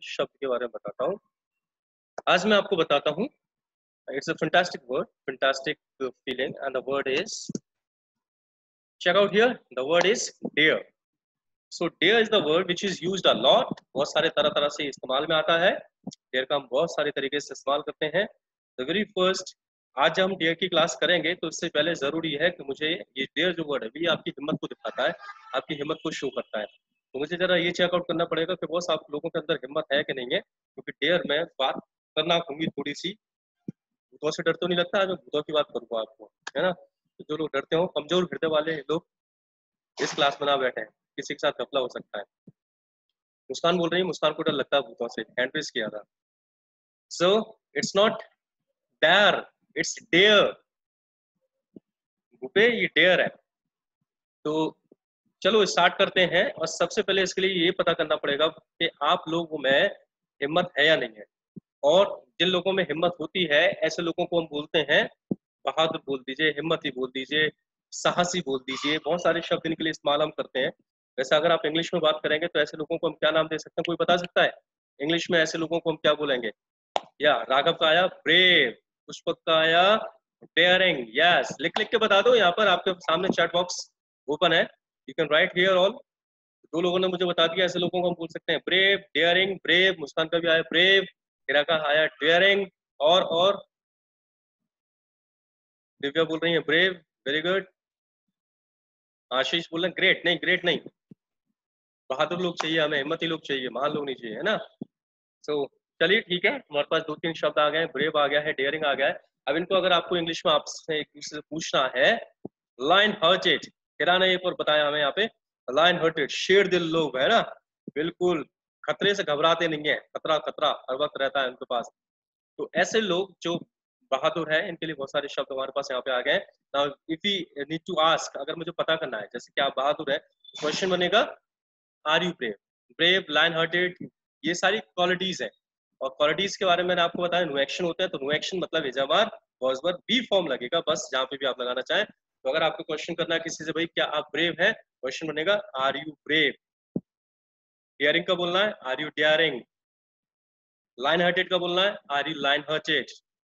शब्द के बारे में बताता हूँ। आज मैं आपको बताता हूँ, it's a fantastic word, fantastic feeling, and the word is, check out here, the word is dare. So dare is the word which is used a lot, बहुत सारे तरह तरह से इस्तेमाल में आता है। dare का हम बहुत सारे तरीके से इस्तेमाल करते हैं। The very first, आज जब हम dare की क्लास करेंगे तो इससे पहले जरूरी है कि मुझे ये dare जो वर्ड है ये आपकी हिम्मत को दिखाता है, आपकी हिम्मत को शो करता है। तो मुझे जरा ये चेकआउट करना पड़ेगा कि बॉस आप लोगों के अंदर हिम्मत है कि नहीं है, क्योंकि dare में बात करना होंगी थोड़ी सी। भूतों से डर तो नहीं लगता, आज मैं भूतों की बात करूंगा आपको, है ना। तो जो लोग डरते हो, कमजोर हृदय वाले लोग इस क्लास में ना बैठे हैं, किसी के साथ घपला हो सकता है। मुस्कान बोल रही है, मुस्कान को डर लगता है भूतों से, हैंड रेस किया था। So it's not dare, it's dare. Bhupe ये डेयर है। तो चलो स्टार्ट करते हैं, और सबसे पहले इसके लिए ये पता करना पड़ेगा कि आप लोगों में हिम्मत है या नहीं है। और जिन लोगों में हिम्मत होती है ऐसे लोगों को हम बोलते हैं बहादुर बोल दीजिए, हिम्मती बोल दीजिए, साहसी बोल दीजिए, बहुत सारे शब्द इनके लिए इस्तेमाल हम करते हैं। वैसे अगर आप इंग्लिश में बात करेंगे तो ऐसे लोगों को हम क्या नाम दे सकते हैं, कोई बता सकता है? इंग्लिश में ऐसे लोगों को हम क्या बोलेंगे? या राघव का आया ब्रेव, पुष्पक का आया डेयरिंग। यस, लिख लिख के बता दो, यहाँ पर आपके सामने चैट बॉक्स ओपन है, you can write here all. दो लोगों ने मुझे बता दिया, ऐसे लोगों को हम बोल सकते हैं ब्रेव, डेयरिंग, ब्रेव। मुस्कान का भी आया ब्रेव, हिरा का आया डेयरिंग, और दिव्या बोल रही है ब्रेव, वेरी गुड। आशीष बोल रहे हैं ग्रेट। नहीं, ग्रेट नहीं, बहादुर लोग चाहिए हमें, हिम्मती लोग चाहिए, महान लोग नहीं चाहिए, है ना। सो चलिए ठीक है, हमारे पास दो तीन शब्द आ गए, ब्रेव आ गया है, डेयरिंग आ गया है। अब इनको अगर आपको इंग्लिश में आपसे एक दूसरे से पूछना है, लाइन हार्टेड, हिरा ने एक और बताया हमें यहाँ पे, लाइन हार्टेड शेर दिल लोग, है ना, बिल्कुल खतरे से घबराते नहीं है, खतरा खतरा हर वक्त रहता है उनके पास। तो ऐसे लोग जो बहादुर है, इनके लिए बहुत सारे शब्द हमारे पास यहाँ पे आ गए। Now if you need to ask, अगर मुझे पता करना है जैसे कि आप बहादुर है, क्वेश्चन बनेगा are you brave, brave, lion hearted, ये सारी क्वालिटीज है। और क्वालिटीज के बारे में मैंने आपको बताया, नो एक्शन होता है, तो नो एक्शन मतलब इजामार वॉजवर बी फॉर्म लगेगा बस, जहाँ पे भी आप लगाना चाहें। तो अगर आपको क्वेश्चन करना है किसी से, भाई क्या आप ब्रेव है, क्वेश्चन बनेगा आर यू ब्रेव। डेयरिंग का बोलना है are you daring. Lion hearted का बोलना है आर यू लाइन हार्टेड।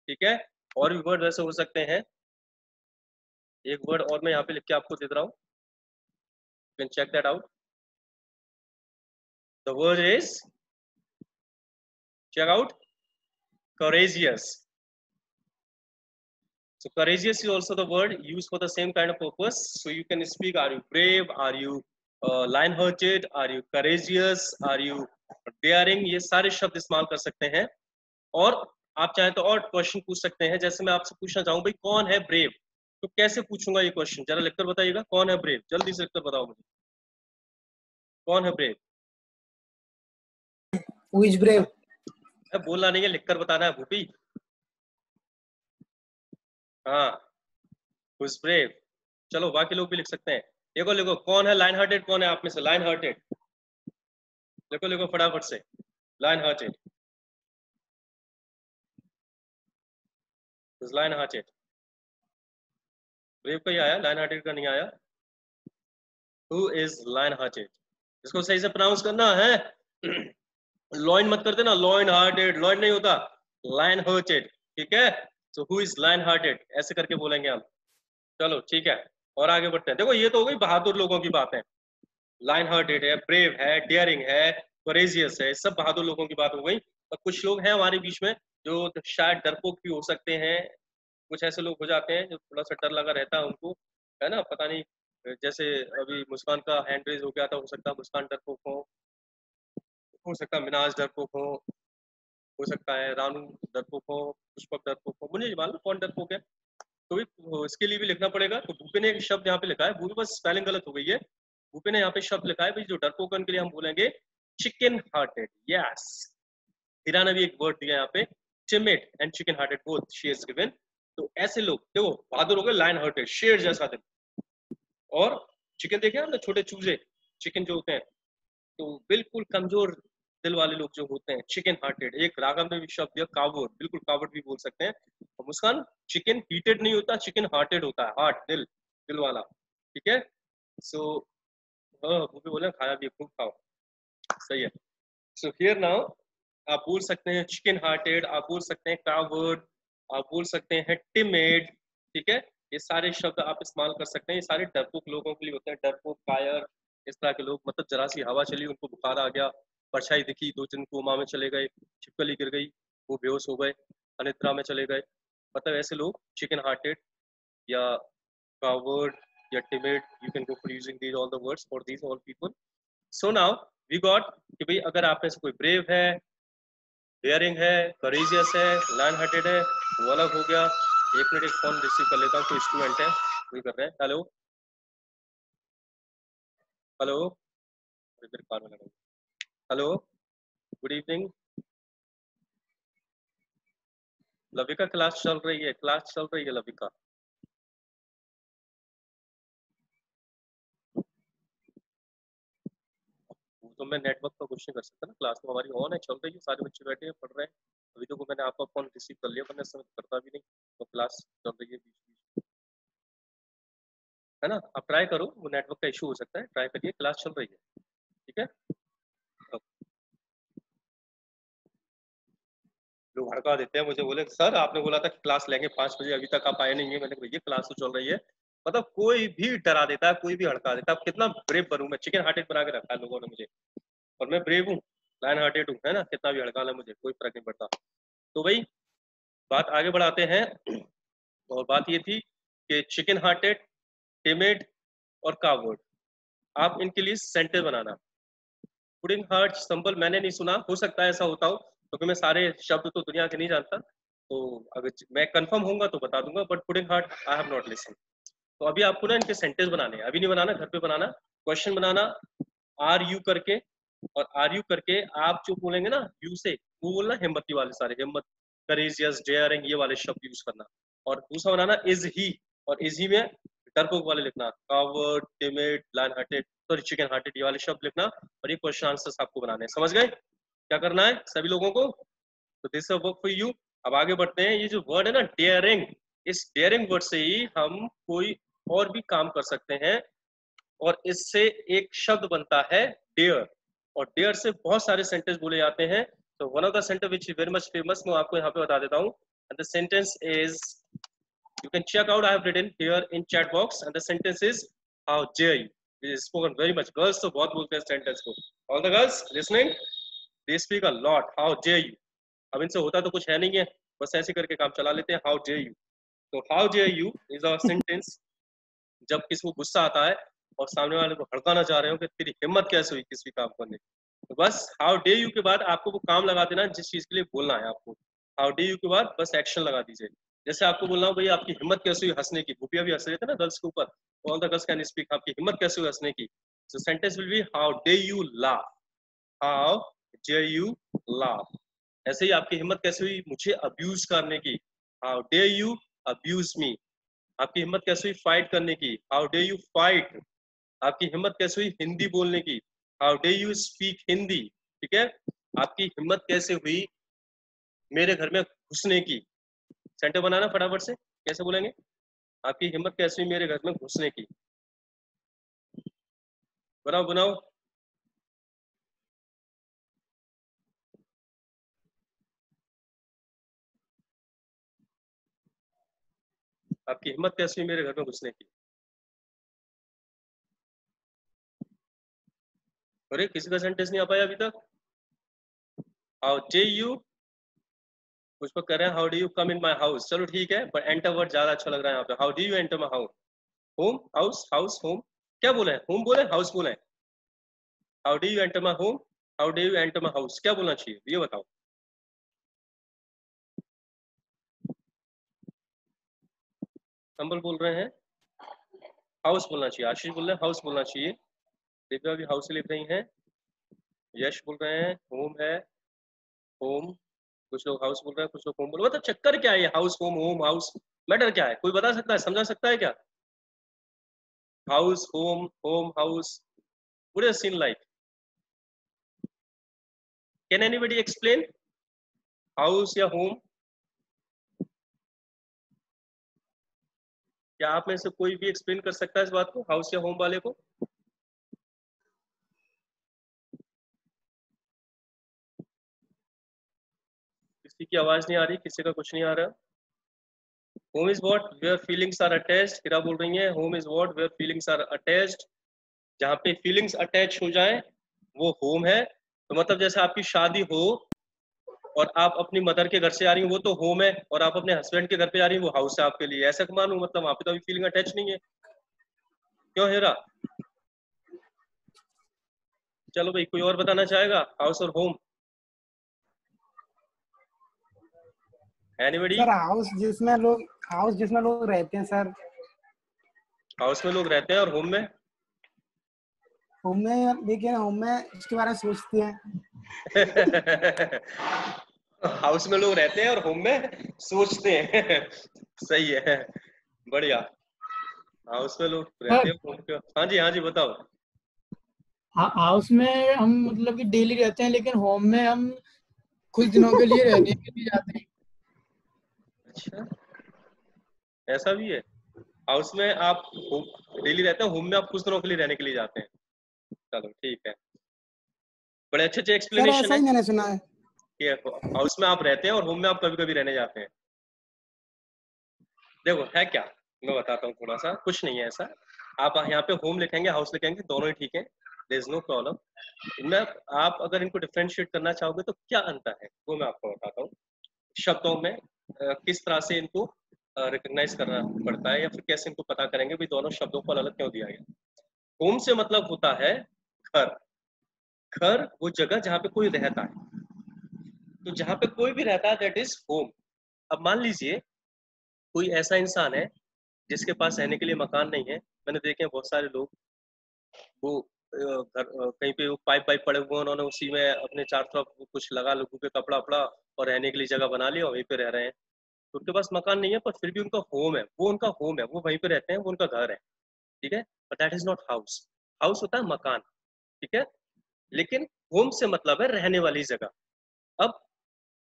ठीक है, और भी वर्ड वैसे हो सकते हैं। एक वर्ड और मैं यहाँ पे लिख के आपको दे रहा हूँ, you can check that out. The word is, check out, courageous. So courageous is also the word used for the same kind of purpose. So you can speak, are you brave, are you lion-hearted, are you courageous, are you daring, ये सारे शब्द इस्तेमाल कर सकते हैं। और आप चाहें तो और क्वेश्चन पूछ सकते हैं, जैसे मैं आपसे पूछना चाहूँ भाई कौन है ब्रेव, तो कैसे पूछूंगा ये क्वेश्चन, जरा लिखकर बताइएगा, कौन है ब्रेव, जल्दी से लिखकर बताओ मुझे, कौन है ब्रेव? Who is brave? बोलना नहीं है, लिखकर बताना है भूपी। हाँ, who is brave। चलो बाकी लोग भी लिख सकते हैं। देखो लिखो, कौन है लाइन हार्टेड, कौन है आप में से लाइन हार्टेड, लिखो लिखो फटाफट से, line hearted, line hearted. Brave का ही आया, लाइन हार्टेड का नहीं आया। हु इज लाइन हार्टेड, इसको सही से प्रोनाउंस करना है। लॉइन मत करते ना, लॉइन हार्टेड, लॉइन नहीं होता, लाइन हार्टेड, ठीक है। So who is line hearted, ऐसे करके बोलेंगे हम। चलो ठीक है, और आगे बढ़ते हैं। देखो ये तो हो गई बहादुर लोगों की बात है, लाइन हार्टेड है, ब्रेव है, डेयरिंग है, कोरेजियस है, सब बहादुर लोगों की बात हो गई। और कुछ लोग हैं हमारे बीच में जो शायद डरपोक भी हो सकते हैं, कुछ ऐसे लोग हो जाते हैं जो थोड़ा सा डर लगा रहता है उनको, है ना, पता नहीं। जैसे अभी मुस्कान का हैंड रेज हो गया था, हो सकता है मुस्कान डरपोक हो सकता है मिनाज डरपोक हो सकता है रानू डरपोक हो, पुष्पक डरपोक हो, मुझे नहीं मालूम कौन डरपोक है। तो इसके लिए भी लिखना पड़ेगा। तो भूपे ने एक शब्द यहाँ पे लिखा है, भूपे बस स्पेलिंग गलत हो गई है। भूपे ने यहाँ पे शब्द लिखा है भाई, जो डरपोकन के लिए हम बोलेंगे चिकन हार्टेड। यस, हिरा ने भी एक वर्ड दिया यहाँ पे, timid and chicken hearted both she has given. तो ऐसे लोग देखो बहादुर हो गए, लाइन हार्टेड शेर जैसा दिल, और चिकन देखे हमने छोटे चूजे चिकन जो होते हैं, तो बिल्कुल कमजोर दिल वाले लोग जो होते हैं चिकन हार्टेड। एक रागम में भी शब्द दिया कावर्ड, बिल्कुल कावर्ड भी बोल सकते हैं। और मुस्कान, चिकन हीटेड नहीं होता, चिकन हार्टेड होता है, हार्ट दिल, दिल वाला, ठीक है। सो वो भी बोले खाया भी खूब खाओ, सही है। सो हियर नाउ आप बोल सकते हैं चिकन हार्टेड, आप बोल सकते हैं कावर्ड, आप बोल सकते हैं टिमेड, ठीक है। ये सारे शब्द आप इस्तेमाल कर सकते हैं। ये सारे डरपोक लोगों के लिए होते हैं, डरपोक, कायर, इस तरह के लोग। मतलब जरा सी हवा चली, उनको बुखार आ गया, परछाई दिखी, 2 दिन कोमा में चले गए, छिपकली गिर गई, वो बेहोश हो गए, अनिद्रा में चले गए, मतलब ऐसे लोग चिकन हार्टेड या coward या timid, you can go for using these all the words for these all people. So now we got कि भाई अगर आप में से कोई brave है, daring है, courageous है, lion hearted है, वो अलग हो गया। एक मिनट, एक फोन रिसीव कर लेता हूँ, कोई स्टूडेंट है, वही कर रहे हैं। हेलो हेलो, मेरे कान में लगा। Hello, good evening. Lavika class चल रही है, क्लास चल रही है लविका। वो तो मैं नेटवर्क का कुछ नहीं कर सकता ना, क्लास तो हमारी ऑन है, चल रही है, सारे बच्चे बैठे हैं, पढ़ रहे हैं। अभी तो मैंने आपका फोन रिसीव कर लिया, वरना समय करता भी नहीं। तो क्लास चल रही है बीच बीच, है ना। आप ट्राई करो, वो नेटवर्क का इशू हो सकता है, ट्राई करिए, क्लास चल रही है, ठीक है। अब लोग हड़का देते हैं मुझे, बोले सर आपने बोला था कि क्लास लेंगे 5 बजे, अभी तक आप आए नहीं है। मैंने कहा भैया क्लास तो चल रही है। मतलब कोई भी डरा देता है, कोई भी हड़का देता है। अब कितना ब्रेव बनूं मैं, चिकन हार्टेड बना के रखा है लोगों ने मुझे, और मैं ब्रेव हूँ, लायन हार्टेड हूँ, है ना। कितना भी हड़का ले मुझे, कोई फर्क नहीं पड़ता। तो भाई बात आगे बढ़ाते हैं। और बात ये थी कि चिकन हार्टेड, टिमिड और कावर्ड, आप इनके लिए सेंटेंस बनाना। पुडिंग हार्ट संबल मैंने नहीं सुना, हो सकता है ऐसा होता हो, क्योंकि मैं सारे शब्द तो दुनिया के नहीं जानता। तो अगर मैं कंफर्म होऊंगा तो बता दूंगा, but pudding heart I have not listen. तो अभी आपको ना इनके सेंटेंस बनाने हैं, अभी नहीं बनाना, घर पे बनाना। क्वेश्चन बनाना आर यू करके, और आर यू करके आप जो बोलेंगे ना यू से, वो बोलना हिम्मती वाले सारे, हिम्मत, करेजियस, डेयरिंग, ये वाले शब्द यूज करना। और दूसरा बनाना इज ही, और इज ही में डरपोक वाले लिखना, coward, timid, lion hearted, sorry chicken hearted, ये वाले शब्द लिखना। और ये क्वेश्चन आंसर्स आपको बनाने हैं, समझ गए क्या करना है सभी लोगों को। तो this is work for you. अब आगे बढ़ते हैं। ये जो वर्ड है ना डेयरिंग, इस डेयरिंग वर्ड से ही हम कोई और भी काम कर सकते हैं, और इससे एक शब्द बनता है डेयर, और डेयर से बहुत सारे सेंटेंस बोले जाते हैं। तो one of the sentence which is very much famous, मैं आपको यहाँ पे बता देता हूँ। And the sentence is, you can check out, I have written here in chat box, and the sentence is how dare you. It is spoken very much, girls तो बहुत बोलते हैं सेंटेंस को। all the girls listening, they speak a lot, how dare you। अब इनसे होता तो कुछ है नहीं है, बस ऐसे करके काम चला लेते हैं, how dare you। तो how dare you is a sentence जब किसी को गुस्सा आता है और सामने वाले को भड़काना चाह रहे हो कि तेरी हिम्मत कैसे हुई किसी काम करने की। तो बस हाउ डे यू के बाद आपको वो काम लगा देना जिस चीज के लिए बोलना है आपको। हाउ डे यू के बाद बस एक्शन लगा दीजिए। जैसे आपको बोलना हो भाई आपकी हिम्मत कैसे हुई हंसने की, भूपिया भी हंस रहे थे ना गर्ल्स के ऊपर, all the girls can speak, आपकी हिम्मत कैसे हुई हंसने की। सो sentence will B how dare you laugh, how dare you laugh. ऐसे ही आपकी हिम्मत कैसे हुई मुझे अब्यूज करने की, how dare you abuse me. आपकी हिम्मत कैसे हुई फाइट करने की, हाउ डे यू फाइट। आपकी हिम्मत कैसे हुई हिंदी बोलने की, how dare you speak Hindi, ठीक है। आपकी हिम्मत कैसे हुई मेरे घर में घुसने की। सेंटर बनाना फटाफट से, कैसे बोलेंगे, आपकी हिम्मत कैसे हुई मेरे घर में घुसने की। बनाओ बनाओ। आपकी हिम्मत कैसे हुई मेरे घर में घुसने की। अरे किसी का सेंटेंस नहीं आ पाया अभी तक। हाउ डे यू, कुछ पर कर रहे हैं how do you come in my house, चलो ठीक है, पर एंटर वर्ड ज्यादा अच्छा लग रहा है यहाँ पे। How do you enter my house, home house, house home, क्या बोले, होम बोले हाउस बोले। How do you enter my home, how do you enter my house, क्या बोलना चाहिए ये बताओ। संबल बोल रहे हैं हाउस बोलना चाहिए, आशीष बोल रहे हैं हाउस बोलना चाहिए, दिव्या भी हाउस लिख रही हैं, यश बोल रहे हैं होम है, होम। कुछ लोग हाउस बोल रहे हैं, कुछ लोग होम बोल रहे हैं। मतलब चक्कर क्या है ये house home home house, matter क्या है, कोई बता सकता है, समझा सकता है क्या। House home home house, what is seen like, can anybody explain house या होम। क्या आप में से कोई भी एक्सप्लेन कर सकता है इस बात को, हाउस या होम वाले को। किसी की आवाज नहीं आ रही, किसी का कुछ नहीं आ रहा। Home is what where feelings are attached, किरा बोल रही है home is what where feelings are attached. जहाँ पे फीलिंग्स अटैच हो जाए वो होम है। तो मतलब जैसे आपकी शादी हो और आप अपनी मदर के घर से आ रही हो वो तो होम है, और आप अपने हस्बैंड के घर पे आ रही हो वो हाउस है आपके लिए, ऐसा मानूं? मतलब वहां पे तो अभी फीलिंग अटैच नहीं है। क्यों हेरा? चलो भाई, कोई और बताना चाहेगा हाउस और होम? एनीबॉडी? सर हाउस जिसमें लोग रहते हैं सर। हाउस में लोग रहते हैं, और होम में? होम में देखिए ना, होम में उसके बारे में सोचते हैं। हाउस में लोग रहते हैं और होम में सोचते हैं। सही है, बढ़िया। हाउस में लोग रहते सर हैं, होम के। हाँ जी बताओ। हाउस में हम मतलब कि डेली रहते हैं, लेकिन होम में हम कुछ दिनों के लिए रहने के लिए जाते हैं। अच्छा, ऐसा भी है? हाउस में आप डेली रहते हैं, होम में आप कुछ दिनों के लिए रहने के लिए जाते हैं। चलो ठीक है, बड़े अच्छे अच्छे सर एक्सप्लेनेशन ऐसा है ही मैंने सुना है। कि हाउस में आप रहते हैं और होम में आप कभी कभी रहने जाते हैं। देखो है क्या, मैं बताता हूँ थोड़ा सा, कुछ नहीं है ऐसा। आप यहाँ पे होम लिखेंगे हाउस लिखेंगे दोनों ही ठीक है, देयर इज नो प्रॉब्लम इनमें। आप अगर इनको डिफरेंशिएट करना चाहोगे तो क्या अंतर है वो मैं आपको बताता हूँ शब्दों में। किस तरह से इनको रिकॉग्नाइज करना पड़ता है, या फिर कैसे इनको पता करेंगे भी दोनों शब्दों को अलग क्यों दिया गया। होम से मतलब होता है घर। घर वो जगह जहाँ पे कोई रहता है, तो जहाँ पे कोई भी रहता है दैट इज होम। अब मान लीजिए कोई ऐसा इंसान है जिसके पास रहने के लिए मकान नहीं है। मैंने देखे हैं बहुत सारे लोग, वो घर कहीं पे वो पाइप पाइप पड़े हुए हैं, उन्होंने उसी में अपने चार तरफ कुछ लगा लगू के कपड़ा वपड़ा और रहने के लिए जगह बना लिया और वहीं पे रह रहे हैं। तो उनके पास मकान नहीं है पर फिर भी उनका होम है, वो उनका होम है, वो वहीं पे रहते हैं, वो उनका घर है। ठीक है, but that is not house. House होता है मकान, ठीक है, लेकिन होम से मतलब है रहने वाली जगह। अब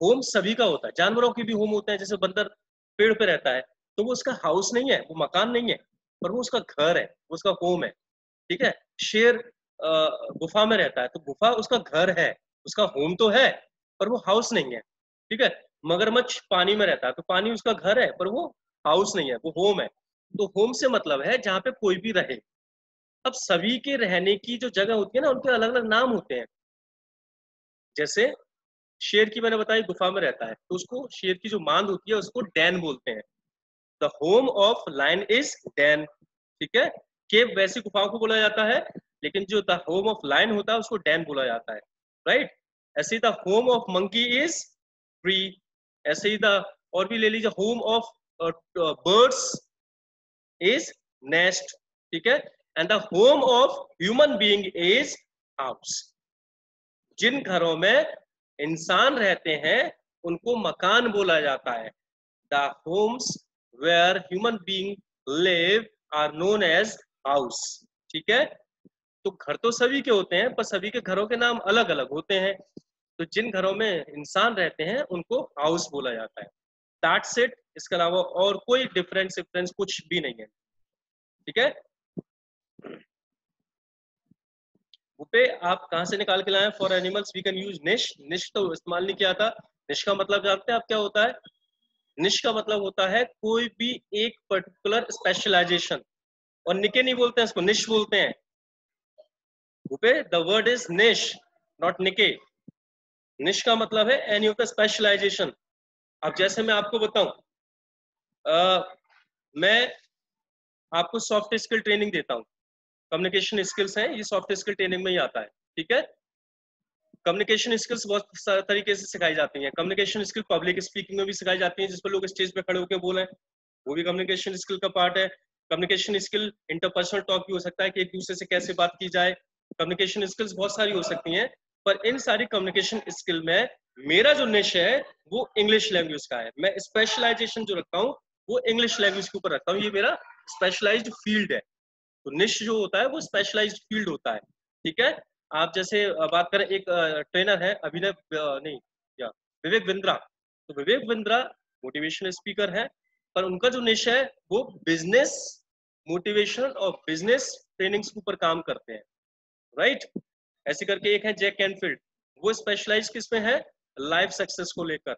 होम सभी का होता है, जानवरों के भी होम होते हैं, जैसे बंदर पेड़ पे रहता है तो वो उसका हाउस नहीं है, वो मकान नहीं है, पर वो उसका घर है, वो उसका होम है। ठीक है, शेर गुफा में रहता है तो गुफा उसका घर है, उसका होम तो है पर वो हाउस नहीं है। ठीक है, मगरमच्छ पानी में रहता है तो पानी उसका घर है पर वो हाउस नहीं है, वो होम है। तो होम से मतलब है जहाँ पे कोई भी रहे। अब सभी के रहने की जो जगह होती है ना उनके अलग अलग नाम होते हैं। जैसे शेर की मैंने बताई गुफा में रहता है तो उसको शेर की जो मांद होती है उसको डैन बोलते हैं। The home of lion is den. ठीक है, केव वैसी गुफाओं को बोला जाता है, लेकिन जो द होम ऑफ लायन होता है उसको डैन बोला जाता है। राइट, ऐसे ही the home of monkey is tree. ऐसे ही द और भी ले लीजिए, home of birds is nest. ठीक है, and the home of human being is house. जिन घरों में इंसान रहते हैं उनको मकान बोला जाता है। The homes where human being live are known as house. ठीक है, तो घर तो सभी के होते हैं पर सभी के घरों के नाम अलग अलग होते हैं। तो जिन घरों में इंसान रहते हैं उनको हाउस बोला जाता है। दैट्स इट, इसके अलावा और कोई डिफरेंस कुछ भी नहीं है। ठीक है, पे आप कहाँ से निकाल के लाए? For animals we can use niche. Niche तो इस्तेमाल नहीं किया था। निश का मतलब जानते हैं आप क्या होता है? निश का मतलब होता है कोई भी एक पर्टिकुलर स्पेशलाइजेशन, और निके नहीं बोलते हैं इसको, निश बोलते हैं। भूपे द वर्ड इज निश नॉट निके। निश का मतलब है एनी ऑफ द स्पेशलाइजेशन। अब जैसे मैं आपको बताऊं, मैं आपको सॉफ्ट स्किल ट्रेनिंग देता हूं, कम्युनिकेशन स्किल्स हैं, ये सॉफ्ट स्किल ट्रेनिंग में ही आता है। ठीक है, कम्युनिकेशन स्किल्स बहुत तरीके से सिखाई जाती हैं। कम्युनिकेशन स्किल पब्लिक स्पीकिंग में भी सिखाई जाती है, जिस पर लोग स्टेज पे खड़े होकर बोले, वो भी कम्युनिकेशन स्किल का पार्ट है। कम्युनिकेशन स्किल इंटरपर्सनल टॉक भी हो सकता है कि एक दूसरे से कैसे बात की जाए। कम्युनिकेशन स्किल्स बहुत सारी हो सकती हैं, पर इन सारी कम्युनिकेशन स्किल में मेरा जो निश है वो इंग्लिश लैंग्वेज का है। मैं स्पेशलाइजेशन जो रखता हूँ वो इंग्लिश लैंग्वेज के ऊपर रखता हूँ, ये मेरा स्पेशलाइज्ड फील्ड है। तो निश जो होता है वो स्पेशलाइज्ड फील्ड होता है। ठीक है, आप जैसे बात करें, एक ट्रेनर है अभिनव नहीं या विवेक बिंद्रा। तो विवेक बिंद्रा मोटिवेशनल स्पीकर है, पर उनका जो निश है वो बिजनेस मोटिवेशन और बिजनेस ट्रेनिंग्स के ऊपर काम करते हैं। राइट, ऐसे करके एक है जैक कैनफील्ड, वो स्पेशलाइज किस में है? लाइफ सक्सेस को लेकर।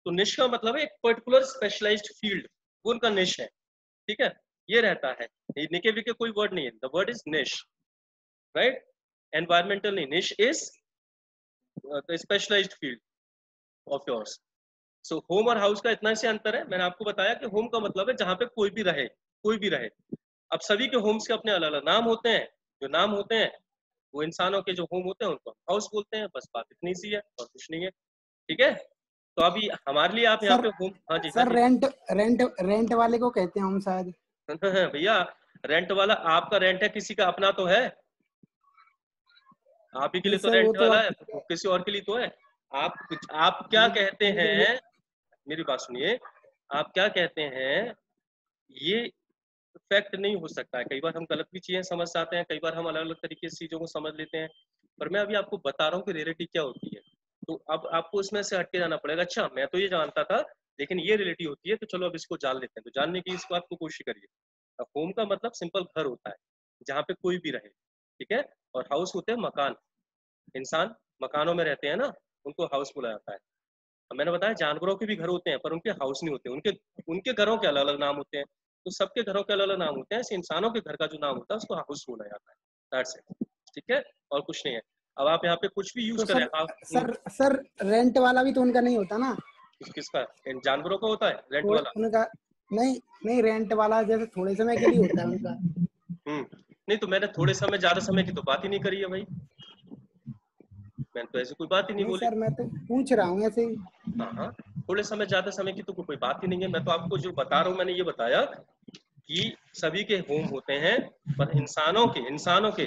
तो निश का मतलब है एक पर्टिकुलर स्पेशलाइज्ड फील्ड, वो उनका निश है, ठीक है, ये रहता है। निके विके कोई वर्ड नहीं है, the word is niche, right. Environmental नहीं, niche is the specialized field of yours. So home और हाउस का इतना से अंतर है। मैंने आपको बताया कि होम का मतलब है जहां पे कोई भी रहे, कोई भी रहे। अब सभी के होम्स के अपने अलग अलग नाम होते हैं, जो नाम होते हैं वो इंसानों के जो होम होते हैं उनको हाउस बोलते हैं, बस बात इतनी सी है और कुछ नहीं है, ठीक है। तो अभी हमारे लिए आप यहाँ सर पे होम, हाँ जी, हाँ सर जी। रेंट रेंट रेंट वाले को कहते हैं हम शायद। भैया रेंट वाला आपका रेंट है, किसी का अपना तो है, आप ही के लिए नहीं तो सर, वो रेंट तो वाला अब है, वो किसी और के लिए तो है। आप क्या कहते मुझे हैं, मेरी बात सुनिए, आप क्या कहते हैं, ये फैक्ट नहीं हो सकता है। कई बार हम गलत भी चीजें समझ जाते हैं, कई बार हम अलग अलग तरीके से चीजों को समझ लेते हैं, पर मैं अभी आपको बता रहा हूँ कि रियलिटी क्या होती है। तो अब आपको इसमें से हटके जाना पड़ेगा। अच्छा मैं तो ये जानता था लेकिन ये रियलिटी होती है, तो चलो अब इसको जान लेते हैं। तो जानने की इस बात को कोशिश करिए। होम का मतलब सिंपल घर होता है जहाँ पे कोई भी रहे, ठीक है। और हाउस होते हैं मकान, इंसान मकानों में रहते हैं ना, उनको हाउस बोला जाता है। अब मैंने बताया जानवरों के भी घर होते हैं पर उनके हाउस नहीं होते, उनके उनके घरों के अलग अलग नाम होते हैं। तो सबके घरों के अलग अलग नाम होते हैं, ऐसे इंसानों के घर का जो नाम होता है उसको हाउस बोला जाता है, दैट्स इट, ठीक है, और कुछ नहीं है। अब आप यहाँ पे कुछ भी यूज तो करें सर आप, सर सर रेंट वाला भी तो उनका नहीं होता ना? किसका, इन जानवरों का होता है रेंट थोड़े वाला। उनका नहीं नहीं, रेंट वाला जैसे थोड़े समय के लिए होता है उनका। नहीं तो मैंने थोड़े समय ज्यादा समय की तो बात ही नहीं करी है भाई, मैंने तो ऐसी कोई बात ही नहीं नहीं बोली। सर, मैं तो पूछ रहा हूँ ऐसे ही। हाँ हाँ, थोड़े समय ज्यादा समय की तो कोई बात ही नहीं है। मैं तो आपको जो बता रहा हूँ मैंने ये बताया कि सभी के होम होते हैं, पर इंसानों के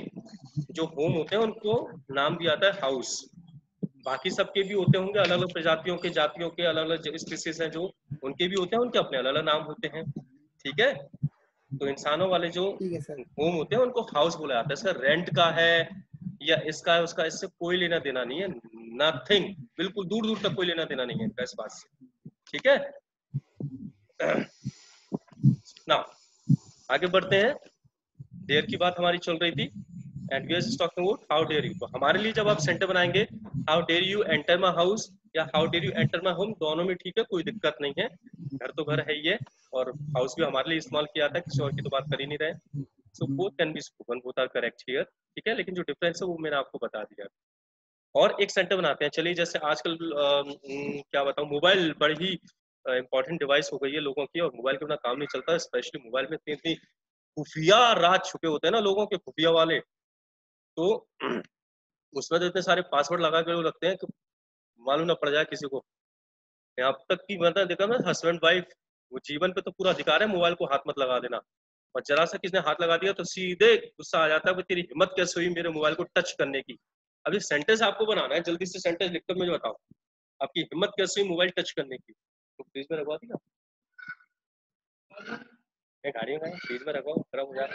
जो होम होते हैं उनको नाम दिया जाता है हाउस। बाकी सबके भी होते होंगे, अलग अलग प्रजातियों के, जातियों के अलग अलग स्पीसीज हैं जो, उनके भी होते हैं, उनके अपने अलग अलग नाम होते हैं, ठीक है। तो इंसानों वाले जो ठीक है सर। होम होते हैं उनको हाउस बोला जाता है। सर रेंट का है या इसका है उसका, इससे कोई लेना देना नहीं है, नथिंग, बिल्कुल दूर दूर तक कोई लेना देना नहीं है इनका इस बात से, ठीक है ना। आगे बढ़ते हैं। देर की बात हमारी चल रही थी and we are just talking about how dare you. तो हमारे लिए जब आप सेंटर बनाएंगे, how dare you enter my house या how dare you enter my home, दोनों में ठीक है, कोई दिक्कत नहीं है। घर तो घर है ही है और हाउस भी हमारे लिए इस्तेमाल किया जाता है, किसी और की तो बात कर ही नहीं रहे। So both can be spoken, both are correct here, ठीक है। लेकिन जो डिफरेंस है वो मैंने आपको बता दिया। और एक सेंटर बनाते हैं, चलिए। जैसे आजकल क्या बताऊं, मोबाइल बड़ी ही इंपॉर्टेंट डिवाइस हो गई है लोगों की, और मोबाइल के बिना काम नहीं चलता। स्पेशली मोबाइल में इतनी इतनी खुफिया राज छुपे होते हैं ना लोगों के, खुफिया वाले। तो उसमें तो इतने सारे पासवर्ड लगा के लोग रखते हैं कि मालूम ना पड़ जाए किसी को। यहाँ तक कि मैंने देखा ना, हस्बैंड वाइफ, वो जीवन पे तो पूरा अधिकार है मोबाइल को हाथ मत लगा देना, और जरा सा किसी ने हाथ लगा दिया तो सीधे गुस्सा आ जाता है कि तेरी हिम्मत कैसे हुई मेरे मोबाइल को टच करने की। अब ये सेंटेंस आपको बनाना है, जल्दी से सेंटेंस लिखकर मुझे बताओ, आपकी हिम्मत कैसे हुई मोबाइल टच करने की। तो फ्रीज में रखवा दिया, गाड़ी में फ्रीज में रखवाओ, खराब हो जाए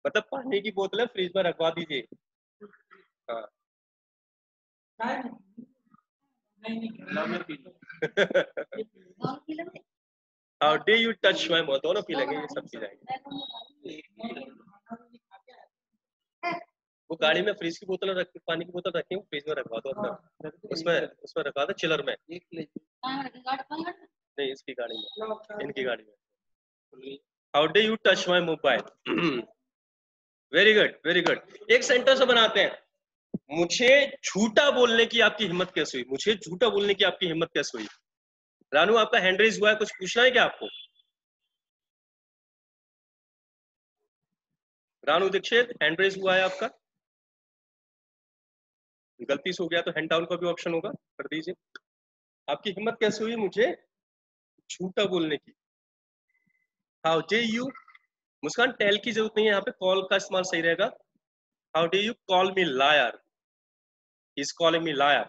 मतलब पानी की बोतल है, फ्रीज में रखवा दीजिए। हाँ how dare you touch my mouth, दोनों पी लेंगे, ये सब पी जाएंगे। वो गाड़ी में फ्रीज की बोतल रख, पानी की बोतल रखी है, फ्रीज में रखवा दो अंदर, उसमें रखवा दो चिलर में। नहीं इसकी गाड़ी में, इनकी गाड़ी में। How dare you touch my mobile. Very good very good. एक सेंटेंस बनाते हैं, मुझे झूठा बोलने की आपकी हिम्मत कैसे हुई, मुझे झूठा बोलने की आपकी हिम्मत कैसे हुई। रानू आपका हैंड रेज हुआ है, कुछ पूछना है क्या आपको? रानू दीक्षित हैंड रेज हुआ है आपका, गलती से हो गया तो हैंड डाउन का भी ऑप्शन होगा, कर दीजिए। आपकी हिम्मत कैसे हुई मुझे झूठा बोलने की। हाउ डे यू, मुस्कान टेल की जरूरत नहीं है यहाँ पे, कॉल का इस्तेमाल सही रहेगा। How dare you call me liar, is calling me liar.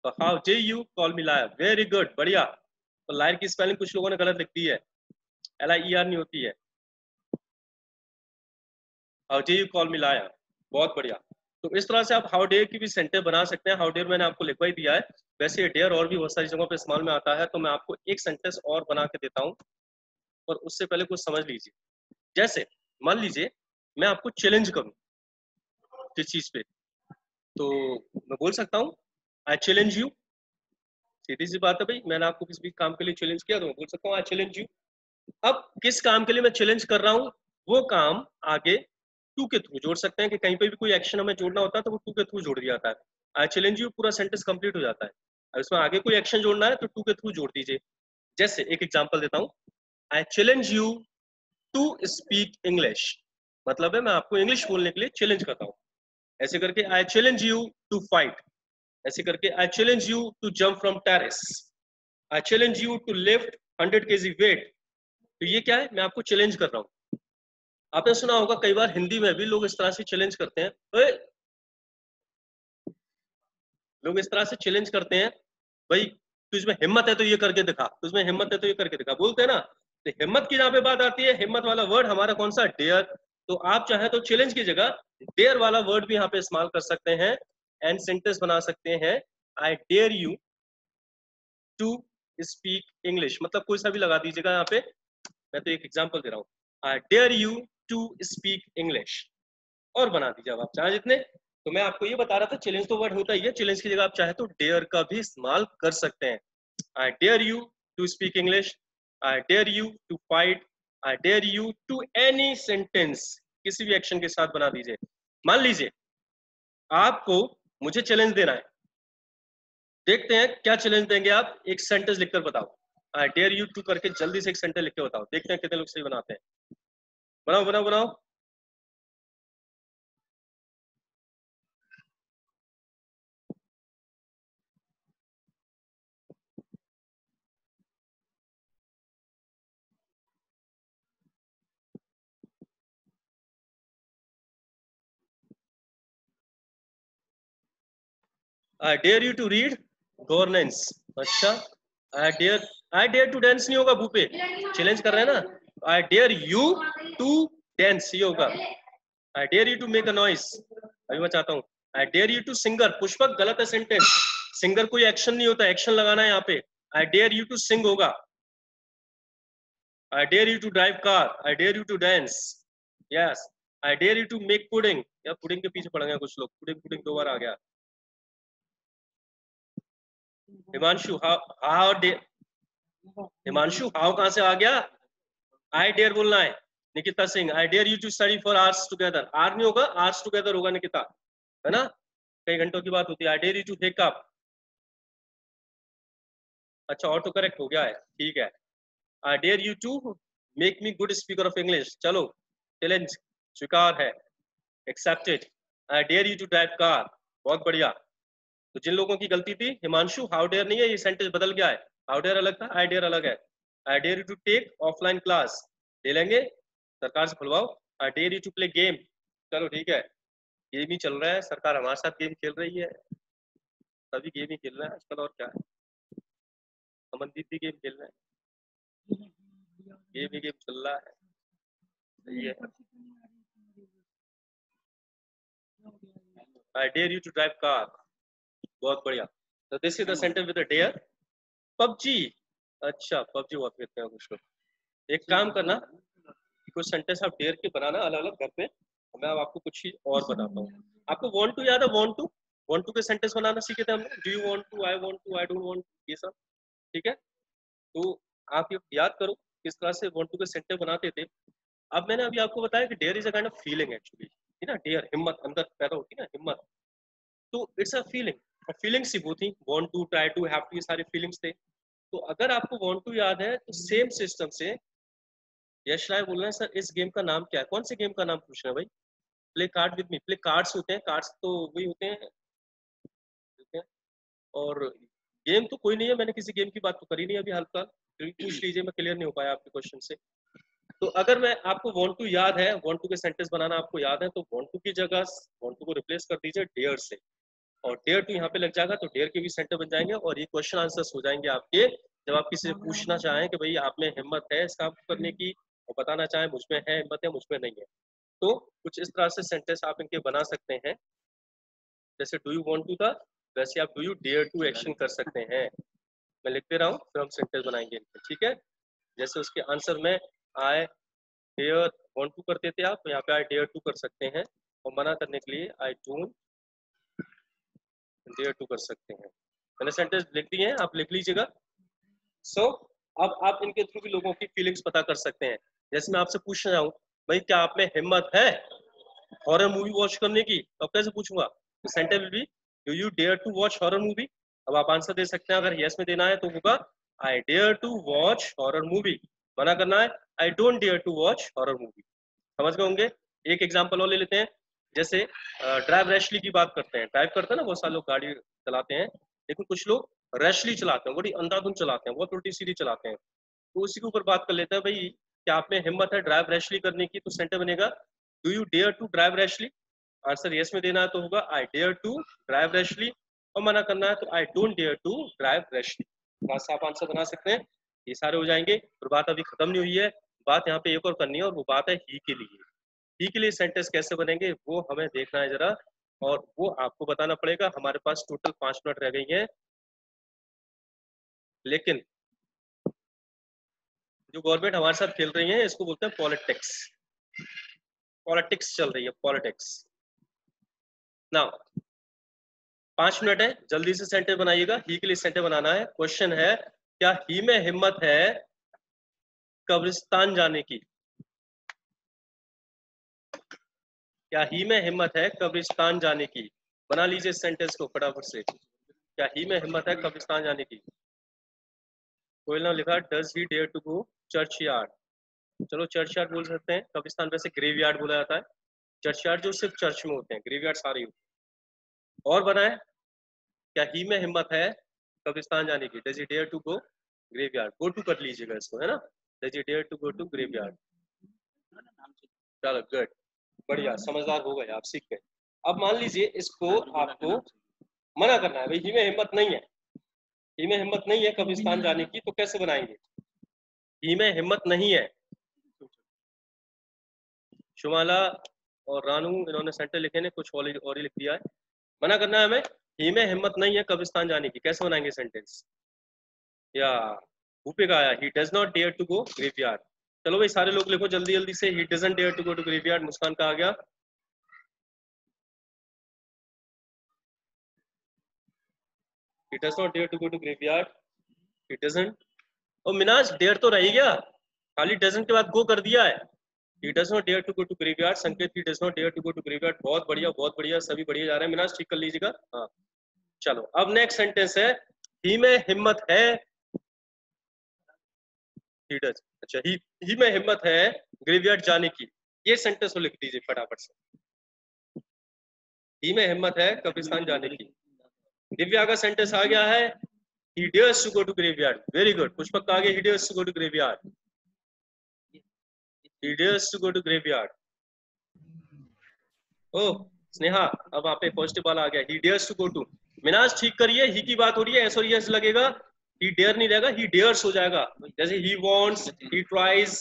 तो how dare you call me liar, very good, बढ़िया। तो लायर की स्पेलिंग कुछ लोगों ने गलत लिख दी है, LIER नहीं होती है। How dare you call me liar, बहुत बढ़िया। तो इस तरह से आप हाउ डेयर की भी सेंटेंस बना सकते हैं। हाउ डेयर मैंने आपको लिखवा ही दिया है, वैसे ये डेयर और भी बहुत सारी जगहों पे इस्तेमाल में आता है। तो मैं आपको एक सेंटेंस और बना के देता हूँ, पर उससे पहले कुछ समझ लीजिए। जैसे मान लीजिए मैं आपको चैलेंज करूं किस चीज पे, तो मैं बोल सकता हूँ आई चैलेंज यू, सीधी सी बात है भाई, मैंने आपको किसी भी काम के लिए चैलेंज किया तो मैं बोल सकता हूँ आई चैलेंज यू। अब किस काम के लिए मैं चैलेंज कर रहा हूँ वो काम आगे टू के थ्रू जोड़ सकते हैं कि कहीं पे भी कोई एक्शन हमें जोड़ना होता है तो वो टू के थ्रू जोड़ दिया जाता है। आई चैलेंज यू पूरा सेंटेंस कंप्लीट हो जाता है। अब इसमें आगे कोई एक्शन जोड़ना है तो टू के थ्रू जोड़ दीजिए। जैसे एक एग्जांपल देता हूँ, I challenge you to speak English, मतलब है मैं आपको इंग्लिश बोलने के लिए चैलेंज करता हूँ। ऐसे करके I challenge you to fight, ऐसे करके I challenge you to jump from terrace, I challenge you to lift 100 kg weight. तो ये क्या है, मैं आपको चैलेंज कर रहा हूँ। आपने सुना होगा कई बार हिंदी में भी लोग इस तरह से चैलेंज करते हैं, लोग इस तरह से चैलेंज करते हैं, भाई तुझमें हिम्मत है तो ये करके दिखा, तुझमें हिम्मत है तो ये करके दिखा, बोलते हैं ना। तो हिम्मत की जहां पे बात आती है, हिम्मत वाला वर्ड हमारा कौन सा, डेयर। तो आप चाहे तो चैलेंज की जगह डेयर वाला वर्ड भी यहाँ पे इस्तेमाल कर सकते हैं एंड सेंटेंस बना सकते हैं, I dare you to speak English, मतलब कोई सा भी लगा दीजिएगा यहाँ पे। मैं तो एक एग्जांपल दे रहा हूँ, I dare you to speak English, और बना दीजिए अब आप चाहे जितने। तो मैं आपको ये बता रहा था चैलेंज तो वर्ड होता ही है, चैलेंज की जगह आप चाहे तो डेयर का भी इस्तेमाल कर सकते हैं। I dare you to speak English, I dare you to fight, I dare you to any sentence, किसी भी एक्शन के साथ बना दीजिए। मान लीजिए आपको मुझे चैलेंज देना है, देखते हैं क्या चैलेंज देंगे आप। एक सेंटेंस लिखकर बताओ, आई डेयर यू टू करके जल्दी से एक सेंटेंस लिख के बताओ, देखते हैं कितने लोग सही बनाते हैं। बनाओ बनाओ बनाओ। I dare you to read governance, अच्छा। आई डेयर टू डांस नहीं होगा, भूपे चैलेंज कर रहे हैं ना। I dare you to dance ये होगा। I dare you to make a noise, अभी मैं चाहता हूँ। I dare you to singer, Pushpak गलत है सेंटेंस, सिंगर कोई एक्शन नहीं होता, एक्शन लगाना है यहाँ पे। I dare you to sing होगा। I dare you to drive car, I dare you to dance, yes. I dare you to make pudding, यार पुडिंग के पीछे पड़ गए कुछ लोग, पुडिंग पुडिंग दो बार आ गया। हिमांशु हाउ हिमांशु हाउ कहां से आ गया, आई डेयर बोलना है। Nikita Singh, I dare you to study for hours together, hour नहीं होगा आवर्स टुगेदर होगा निकिता, है ना, कई घंटों की बात होती है। I dare you to take up, अच्छा ऑटो करेक्ट हो गया है, ठीक है। I dare you to make me good speaker of English, चलो चैलेंज स्वीकार है, accepted. I dare you to drive car, बहुत बढ़िया। तो जिन लोगों की गलती थी, हिमांशु हाउ डेयर नहीं है, ये सेंटेंस बदल गया है, हाउ डेयर अलग था, आई डेयर अलग है। I dare you to take offline class, ले लेंगे, सरकार से खुलवाओ। I dare you to play game, चलो ठीक है, गेम ही चल रहा है, सरकार हमारे साथ गेम खेल रही है, सभी गेम ही खेल रहे हैं आजकल, और क्या है, अमनदीप भी गेम खेल रहे हैं, गेम ही गेम चल रहा है, सही है। I dare you to drive car, बहुत बढ़िया। तो this is the sentence with a dare. PUBG, अच्छा पबजी बहुत खेलते हैं कुछ लोग। एक काम करना, कुछ सेंटेंस आप डेयर के बनाना अलग अलग घर पे, मैं अब आपको कुछ ही और बताता हूँ। आपको वांट टू याद है, वांट टू के सेंटेंस बनाना सीखे थे हमने, do you want to, I want to, I don't want, ये सब, ठीक है। तो आप ये याद करो किस तरह से वांट टू के सेंटेंस बनाते थे। अब मैंने अभी आपको बताया कि dare is a kind of feeling actually, है ना, डेयर हिम्मत अंदर पैदा होती है ना, हिम्मत, तो इट्स अ फीलिंग। और फीलिंग्स ही वो थी, want to, try to, have to, ये सारे फीलिंग्स थे। तो अगर आपको वांट टू याद है तो सेम सिस्टम से यश राय बोल रहे हैं सर इस गेम का नाम क्या है, कौन से गेम का नाम पूछ रहे हैं भाई। Play card with me, play cards होते हैं, कार्ड्स तो वही होते हैं, ठीक है? और गेम तो कोई नहीं है, मैंने किसी गेम की बात तो करी नहीं अभी हाल फिलहाल, पूछ लीजिए, मैं क्लियर नहीं हो पाया आपके क्वेश्चन से। तो अगर मैं आपको वांट टू याद है, वांट टू के सेंटेंस बनाना आपको याद है, तो वांट टू की जगह वांट टू को रिप्लेस कर दीजिए डेयर से, और डेयर टू यहाँ पे लग जाएगा, तो डेयर के भी सेंटेंस बन जाएंगे, और ये क्वेश्चन आंसर्स हो जाएंगे आपके। जब आप किसी से पूछना चाहें कि भाई आप में हिम्मत है इस काम को करने की, और बताना चाहें मुझ में है हिम्मत है, मुझ में नहीं है, तो कुछ इस तरह से सेंटेंस आप इनके बना सकते हैं। जैसे डू यू वांट टू था, वैसे आप do you dare to action कर सकते हैं। मैं लिख दे रहा हूँ, फिर हम सेंटेंस बनाएंगे इनके, ठीक है। जैसे उसके आंसर में आई डेयर वांट टू करते थे आप, यहाँ पे आई डेयर टू कर सकते हैं, और मना करने के लिए आई डोंट डेयर टू कर सकते हैं। मैंने सेंटेंस लिख दिए हैं, आप लिख लीजिएगा। सो अब आप इनके थ्रू भी लोगों की फीलिंग्स पता कर सकते हैं। जैसे मैं आपसे पूछना चाहूँ, भाई क्या आप में हिम्मत है हॉरर मूवी वॉच करने की? तो अब कैसे पूछूंगा? तो sentence will be do you dare to watch horror movie? अब आप आंसर दे सकते हैं। अगर यस में देना है तो होगा I dare to watch horror movie. मना करना है I don't dare to watch horror movie. समझ गए होंगे। एक एग्जांपल और ले लेते हैं। जैसे ड्राइव रैशली की बात करते हैं। ड्राइव करते हैं ना, बहुत सारे लोग गाड़ी चलाते हैं, लेकिन कुछ लोग रैशली चलाते हैं, बड़ी अंधाधुंध चलाते हैं, बहुत उल्टी सीधी चलाते हैं। तो उसी के ऊपर बात कर लेते हैं, भाई क्या आप में हिम्मत है ड्राइव रैशली करने की? तो सेंटेंस बनेगा do you dare to drive rashly? Answer yes में देना है तो होगा I dare to drive rashly, और मना करना है तो I don't dare to drive rashly. आप आंसर बना सकते हैं। ये सारे हो जाएंगे। और बात अभी खत्म नहीं हुई है, बात यहाँ पे एक और करनी है, और वो बात है ही के लिए। ही के लिए सेंटेंस कैसे बनेंगे वो हमें देखना है जरा, और वो आपको बताना पड़ेगा। हमारे पास टोटल 5 मिनट रह गई हैं, लेकिन जो गवर्नमेंट हमारे साथ खेल रही है इसको बोलते हैं पॉलिटिक्स। पॉलिटिक्स चल रही है, पॉलिटिक्स। नाउ 5 मिनट है, जल्दी से सेंटेंस बनाइएगा। ही के लिए सेंटेंस बनाना है। क्वेश्चन है क्या ही में हिम्मत है कब्रिस्तान जाने की? क्या ही में हिम्मत है कब्रिस्तान जाने की? बना लीजिए सेंटेंस को फटाफट से। क्या ही में हिम्मत है कब्रिस्तान जाने की? कोई ना लिखा does he dare to go churchyard? चलो चर्च यार्ड बोल सकते हैं। कब्रिस्तान वैसे ग्रेव यार्ड बोला जाता है। चर्च यार्ड जो सिर्फ चर्च में होते हैं, ग्रेव यार्ड सारे होते हैं। और बनाए क्या ही में हिम्मत है कब्रिस्तान जाने की? Does he dare to go graveyard? Go to कर लीजिएगा इसको, है ना। Does he dare to go to graveyard. चलो गुड, बढ़िया, समझदार हो गए आप, सीख गए। अब मान लीजिए इसको आपको मना करना है, भाई ही में हिम्मत नहीं है, ही में हिम्मत नहीं है कब्रिस्तान जाने की, तो कैसे बनाएंगे? ही में हिम्मत नहीं है। शुमाला और रानू इन्होंने सेंटर लिखे ने, कुछ और ही लिख दिया है। मना करना है हमें, ही में हिम्मत नहीं है कब्रिस्तान जाने की। कैसे बनाएंगे सेंटेंस? या भूपे का आया he does not dare to go graveyard. चलो भाई सारे लोग लिखो जल्दी जल्दी से, he doesn't dare to go to graveyard. Muskan का आ गया, he does not dare to go to graveyard, he doesn't। और मिनाज डेयर तो रह गया, खाली डजंट के बाद गो कर दिया है। he does not dare to go to graveyard। संकेत he does not dare to go to graveyard। बहुत बढ़िया बहुत बढ़िया, सभी बढ़िया जा रहे हैं। मिनाज ठीक कर लीजिएगा। हाँ चलो अब नेक्स्ट सेंटेंस है ही में हिम्मत है, he does, अच्छा ही में हिम्मत है ग्रेवयार्ड जाने की। ये सेंटेंस को लिख दीजिए फटाफट से। ही में हिम्मत है कब्रिस्तान जाने की। दिव्या का सेंटेंस आ गया है he dares to go to graveyard। Very good. Pushpak का आगे he dares to go to graveyard, he dares to go to graveyard। ओह स्नेहा, अब वहां पे पॉजिटिव वाला आ गया, he dares to go to। Minaj ठीक करिए, ही की बात हो रही है, एस और यस लगेगा, he dare नहीं रहेगा, he dares हो जाएगा। जैसे he wants, he tries,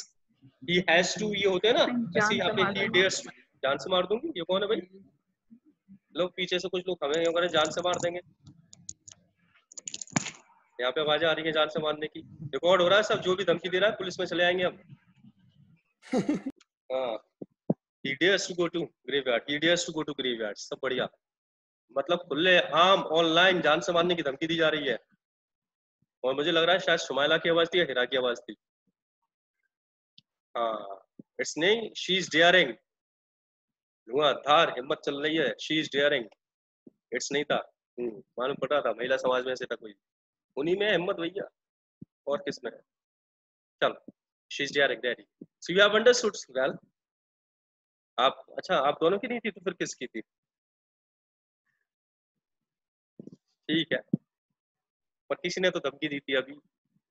he has to, ये होते हैं ना, ऐसे यहाँ पे he dares। जान से मार दूंगी, ये कौन है भाई? लोग पीछे से कुछ लोग हमें जान से मार देंगे। यहाँ पे आवाजें आ रही है जान से मारने की, रिकॉर्ड हो रहा है सब, जो भी धमकी दे रहा है पुलिस में चले आएंगे हम। हाँ he dares to go to graveyard, he dares to go to graveyard, सब बढ़िया। मतलब खुले आम ऑनलाइन जान से मारने की धमकी दी जा रही है। और मुझे लग रहा है शायद शुमाइला की आवाज थी या हिरा की आवाज थी। हाँ इट्स नहीं, शी इज डेयरिंग। धुआंधार हिम्मत चल रही है, शी इज डेयरिंग। इट्स नहीं था, मालूम पड़ रहा था महिला समाज में ऐसे था कोई, उन्हीं में हिम्मत भैया, और किसमें है? चलो she is daring daddy. So you have understood well. आप अच्छा आप दोनों की नहीं थी तो फिर किसकी थी? ठीक है, पर किसी ने तो धमकी दी थी अभी,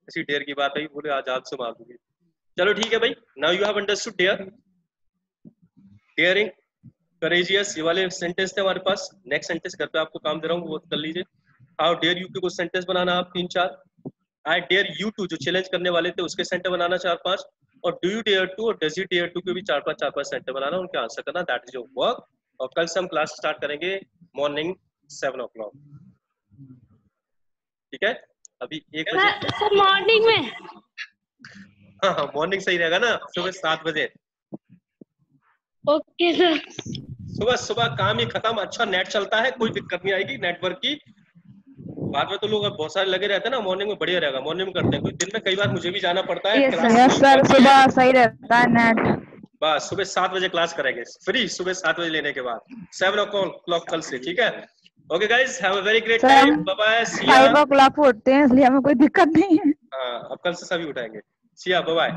इसी डेयर की बात आई, बोले आज आपसे मार दूंगी। चलो ठीक है भाई, now you have understood dare, daring, courageous, ये वाले सेंटेंस थे हमारे पास। नेक्स्ट सेंटेंस घर पे आपको काम दे रहा हूँ वो कर लीजिए। हाउ डेयर यू के कुछ सेंटेंस बनाना आप 3-4। आई डेयर यू टू जो चैलेंज करने वाले थे उसके सेंटेंस बनाना 4-5, और डू यू डेयर टू और डज यू डेयर टू के भी 4-5 सेंटेंस बनाना, उनके आंसर करना। That is your work. और कल से हम क्लास स्टार्ट करेंगे मॉर्निंग 7 o'clock। ठीक है, अभी 1 बजे सर मॉर्निंग में। हाँ हाँ मॉर्निंग सही रहेगा ना, सुबह 7 बजे। Okay sir. सुबह सुबह काम ही खत्म, अच्छा नेट चलता है, कोई दिक्कत नहीं आएगी नेटवर्क की। बाद में तो लोग अब बहुत सारे लगे रहते हैं ना, मॉर्निंग में बढ़िया रहेगा, मॉर्निंग में करते हैं, क्योंकि दिन में कई बार मुझे भी जाना पड़ता है क्लास। यस सर, सुबह सही रहता है नेट। बस सुबह 7 बजे क्लास करेंगे, फ्री सुबह 7 बजे लेने के बाद 7 o'clock कल से, ठीक है। Okay guys, have a very great time, bye bye, see ya. 5 o'clock उठते हैं इसलिए हमें कोई दिक्कत नहीं है। हाँ, अब कल से सभी उठाएंगे, सी या, बाय बाय।